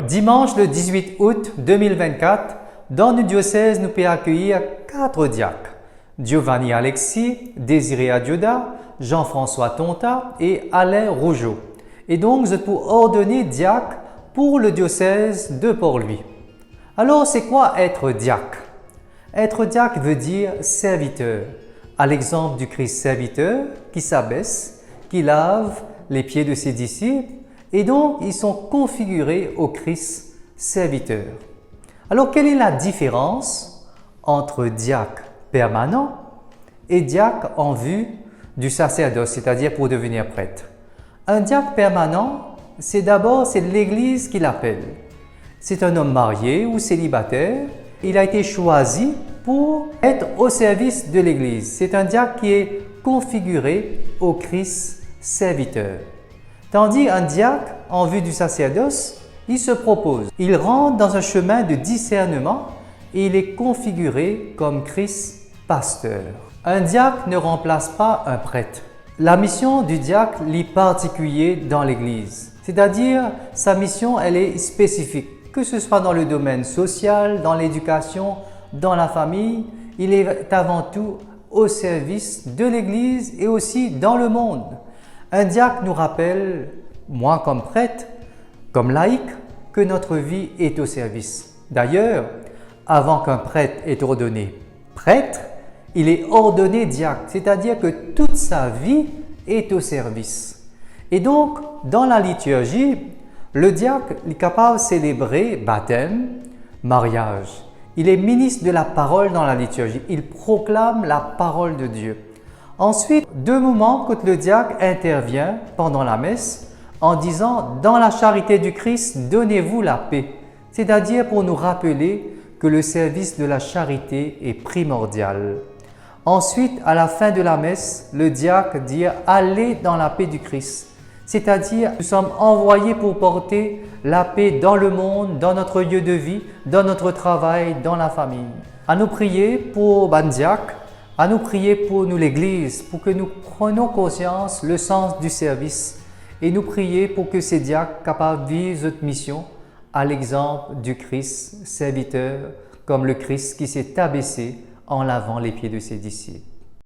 Dimanche le 18 août 2024, dans le diocèse, nous pouvons accueillir 4 diacres. Giovanni Alexis, Désiré Adioda, Jean-François Tonta et Alain Rougeau. Et donc, vous êtes pour ordonner diacre pour le diocèse de Port-Louis. Alors, c'est quoi être diacre? Être diacre veut dire serviteur, à l'exemple du Christ serviteur qui s'abaisse, qui lave les pieds de ses disciples, et donc ils sont configurés au Christ serviteur. Alors, quelle est la différence entre diacre permanent et diacre en vue du sacerdoce, c'est-à-dire pour devenir prêtre? Un diacre permanent, c'est l'Église qui l'appelle. C'est un homme marié ou célibataire. Il a été choisi pour être au service de l'Église. C'est un diacre qui est configuré au Christ serviteur. Tandis un diacre, en vue du sacerdoce, il se propose. Il rentre dans un chemin de discernement et il est configuré comme Christ pasteur. Un diacre ne remplace pas un prêtre. La mission du diacre est particulière dans l'Église. C'est-à-dire, sa mission, elle est spécifique. Que ce soit dans le domaine social, dans l'éducation, dans la famille, il est avant tout au service de l'Église et aussi dans le monde. Un diacre nous rappelle, moi comme prêtre, comme laïc, que notre vie est au service. D'ailleurs, avant qu'un prêtre ait ordonné prêtre, il est ordonné diacre, c'est-à-dire que toute sa vie est au service. Et donc, dans la liturgie, le diacre est capable de célébrer baptême, mariage. Il est ministre de la parole dans la liturgie. Il proclame la parole de Dieu. Ensuite, 2 moments que le diacre intervient pendant la messe en disant « Dans la charité du Christ, donnez-vous la paix », c'est-à-dire pour nous rappeler que le service de la charité est primordial. Ensuite, à la fin de la messe, le diacre dit « Allez dans la paix du Christ », c'est-à-dire nous sommes envoyés pour porter la paix dans le monde, dans notre lieu de vie, dans notre travail, dans la famille. À nous prier pour le diacre, à nous prier pour nous l'Église, pour que nous prenions conscience le sens du service et nous prier pour que ces diacres capables de vivre notre mission à l'exemple du Christ serviteur, comme le Christ qui s'est abaissé en lavant les pieds de ses disciples.